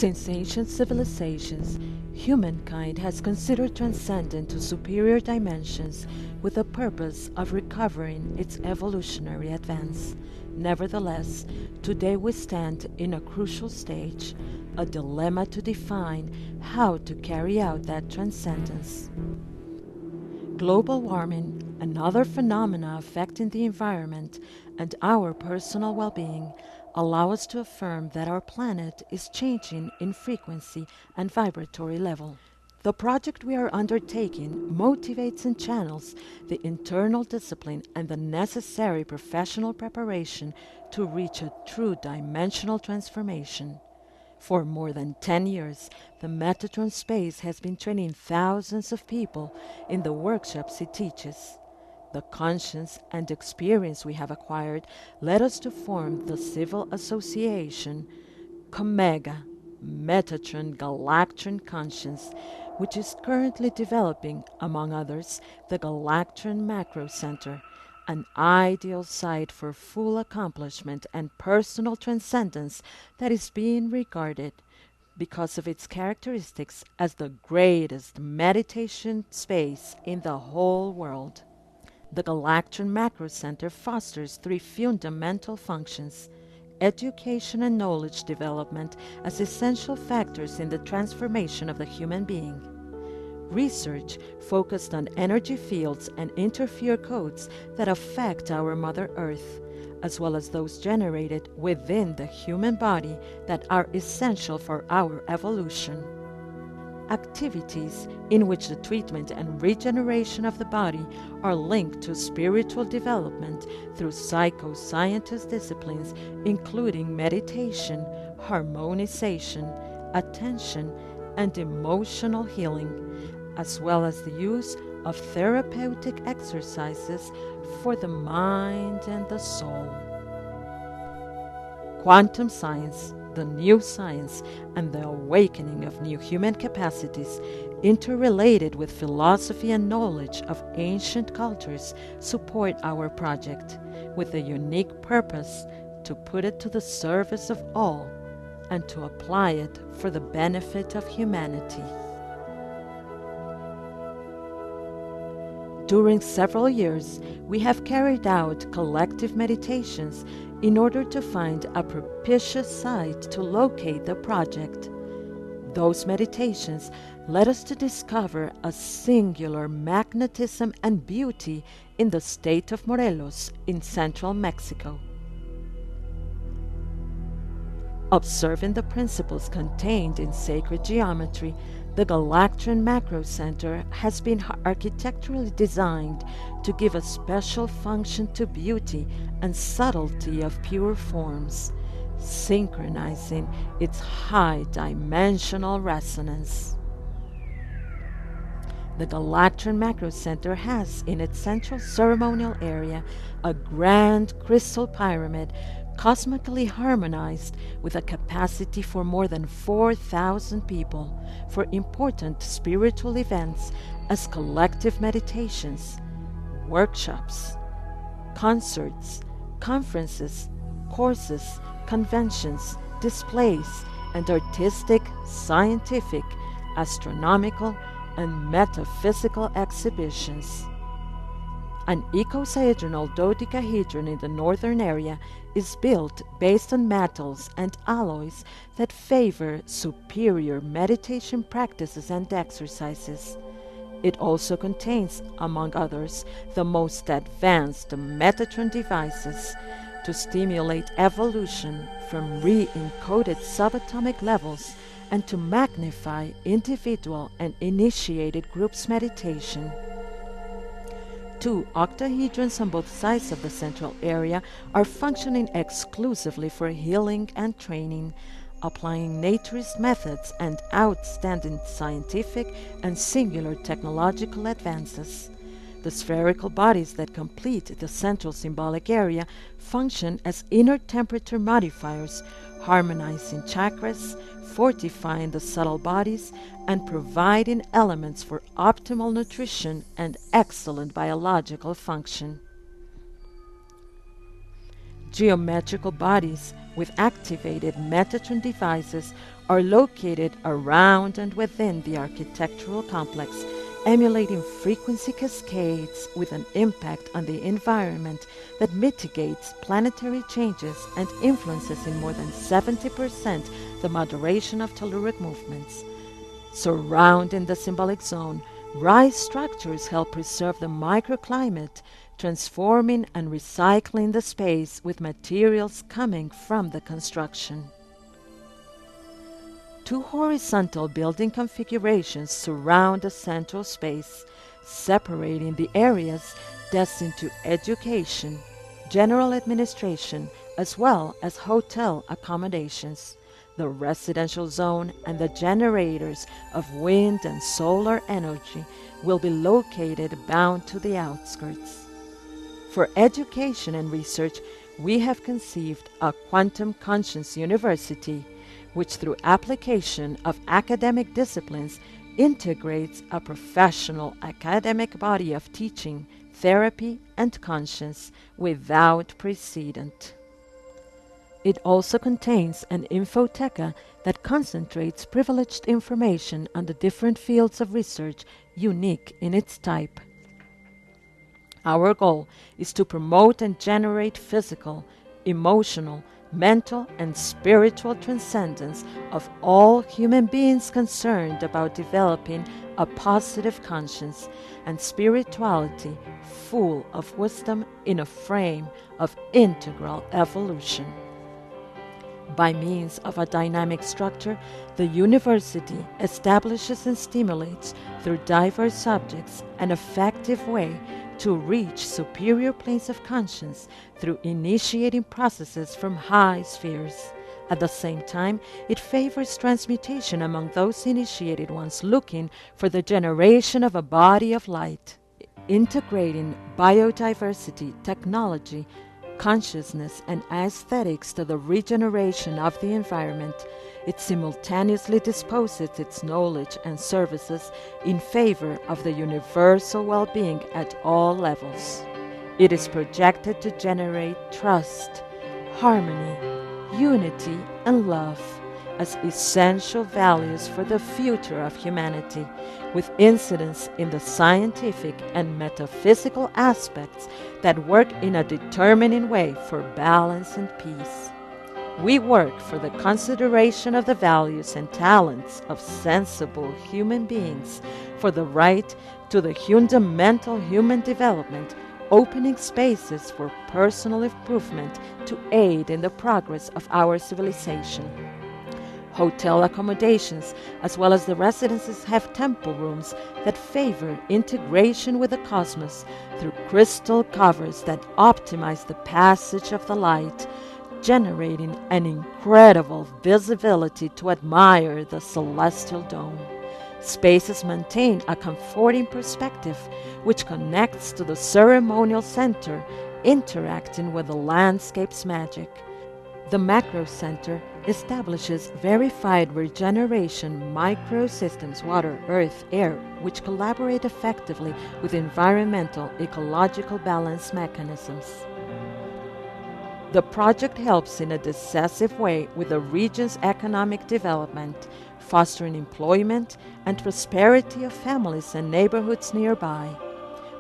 Since ancient civilizations, humankind has considered transcending to superior dimensions with the purpose of recovering its evolutionary advance. Nevertheless, today we stand in a crucial stage, a dilemma to define how to carry out that transcendence. Global warming and other phenomena affecting the environment and our personal well-being allow us to affirm that our planet is changing in frequency and vibratory level. The project we are undertaking motivates and channels the internal discipline and the necessary professional preparation to reach a true dimensional transformation. For more than 10 years, the Metatron Space has been training thousands of people in the workshops it teaches. The conscience and experience we have acquired led us to form the civil association COMEGA, Metatron Galactron Conscience, which is currently developing, among others, the Galactron Macrocenter, an ideal site for full accomplishment and personal transcendence that is being regarded, because of its characteristics, as the greatest meditation space in the whole world. The Galactron Macrocenter fosters three fundamental functions: education and knowledge development as essential factors in the transformation of the human being; research focused on energy fields and interfere codes that affect our Mother Earth, as well as those generated within the human body that are essential for our evolution; activities in which the treatment and regeneration of the body are linked to spiritual development through psychoscientist disciplines including meditation, harmonization, attention, and emotional healing, as well as the use of therapeutic exercises for the mind and the soul. Quantum science, the new science, and the awakening of new human capacities, interrelated with philosophy and knowledge of ancient cultures, support our project, with the unique purpose to put it to the service of all and to apply it for the benefit of humanity. During several years, we have carried out collective meditations in order to find a propitious site to locate the project. Those meditations led us to discover a singular magnetism and beauty in the state of Morelos in central Mexico. Observing the principles contained in sacred geometry, the Galactron Macrocenter has been architecturally designed to give a special function to beauty and subtlety of pure forms, synchronizing its high dimensional resonance. The Galactron Macrocenter has in its central ceremonial area a grand crystal pyramid cosmically harmonized with a capacity for more than 4,000 people for important spiritual events as collective meditations, workshops, concerts, conferences, courses, conventions, displays, and artistic, scientific, astronomical, and metaphysical exhibitions. An icosahedral dodecahedron in the northern area is built based on metals and alloys that favor superior meditation practices and exercises. It also contains, among others, the most advanced Metatron devices to stimulate evolution from re-encoded subatomic levels and to magnify individual and initiated groups' meditation. 2 octahedrons on both sides of the central area are functioning exclusively for healing and training, applying naturist methods and outstanding scientific and singular technological advances. The spherical bodies that complete the central symbolic area function as inner temperature modifiers, harmonizing chakras, fortifying the subtle bodies, and providing elements for optimal nutrition and excellent biological function. Geometrical bodies with activated Metatron devices are located around and within the architectural complex, emulating frequency cascades with an impact on the environment that mitigates planetary changes and influences in more than 70% the moderation of telluric movements. Surrounding the symbolic zone, rise structures help preserve the microclimate, transforming and recycling the space with materials coming from the construction. Two horizontal building configurations surround the central space, separating the areas destined to education, general administration, as well as hotel accommodations. The residential zone and the generators of wind and solar energy will be located bound to the outskirts. For education and research, we have conceived a quantum conscious university, which through application of academic disciplines integrates a professional academic body of teaching, therapy, and conscience without precedent. It also contains an infoteca that concentrates privileged information on the different fields of research unique in its type. Our goal is to promote and generate physical, emotional, mental, and spiritual transcendence of all human beings concerned about developing a positive conscience and spirituality full of wisdom in a frame of integral evolution. By means of a dynamic structure, the university establishes and stimulates through diverse subjects an effective way to reach superior planes of conscience through initiating processes from high spheres. At the same time, it favors transmutation among those initiated ones looking for the generation of a body of light, integrating biodiversity, technology, consciousness, and aesthetics to the regeneration of the environment. It simultaneously disposes its knowledge and services in favor of the universal well-being at all levels. It is projected to generate trust, harmony, unity, and love as essential values for the future of humanity, with incidence in the scientific and metaphysical aspects that work in a determining way for balance and peace. We work for the consideration of the values and talents of sensible human beings, for the right to the fundamental human development, opening spaces for personal improvement to aid in the progress of our civilization. Hotel accommodations, as well as the residences, have temple rooms that favor integration with the cosmos through crystal covers that optimize the passage of the light, generating an incredible visibility to admire the celestial dome. Spaces maintain a comforting perspective which connects to the ceremonial center, interacting with the landscape's magic. The Macrocenter establishes verified regeneration microsystems, water, earth, air, which collaborate effectively with environmental ecological balance mechanisms. The project helps in a decisive way with the region's economic development, fostering employment and prosperity of families and neighborhoods nearby.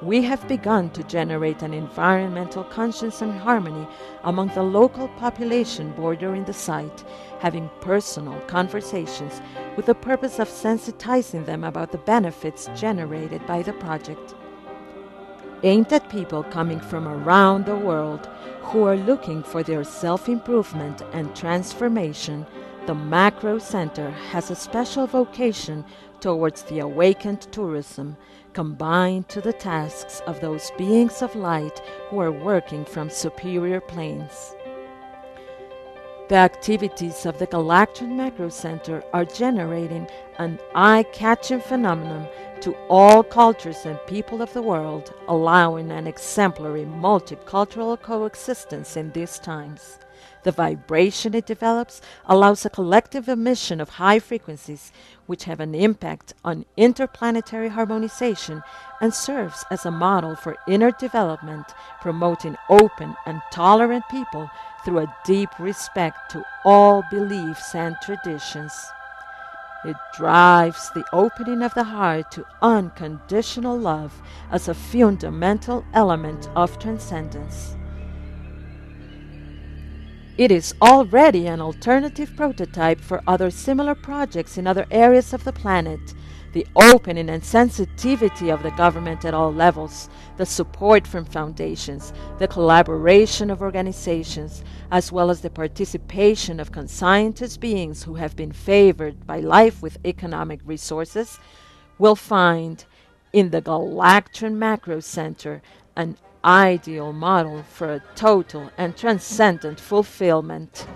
We have begun to generate an environmental conscience and harmony among the local population bordering the site, having personal conversations with the purpose of sensitizing them about the benefits generated by the project. Aimed at people coming from around the world who are looking for their self-improvement and transformation, the Macrocenter has a special vocation towards the awakened tourism, combined to the tasks of those beings of light who are working from superior planes. The activities of the Galactron Macrocenter are generating an eye-catching phenomenon to all cultures and people of the world, allowing an exemplary multicultural coexistence in these times. The vibration it develops allows a collective emission of high frequencies which have an impact on interplanetary harmonization and serves as a model for inner development, promoting open and tolerant people through a deep respect to all beliefs and traditions. It drives the opening of the heart to unconditional love as a fundamental element of transcendence. It is already an alternative prototype for other similar projects in other areas of the planet. The opening and sensitivity of the government at all levels, the support from foundations, the collaboration of organizations, as well as the participation of conscientious beings who have been favored by life with economic resources, will find in the Galactron Macrocenter an ideal model for a total and transcendent fulfillment.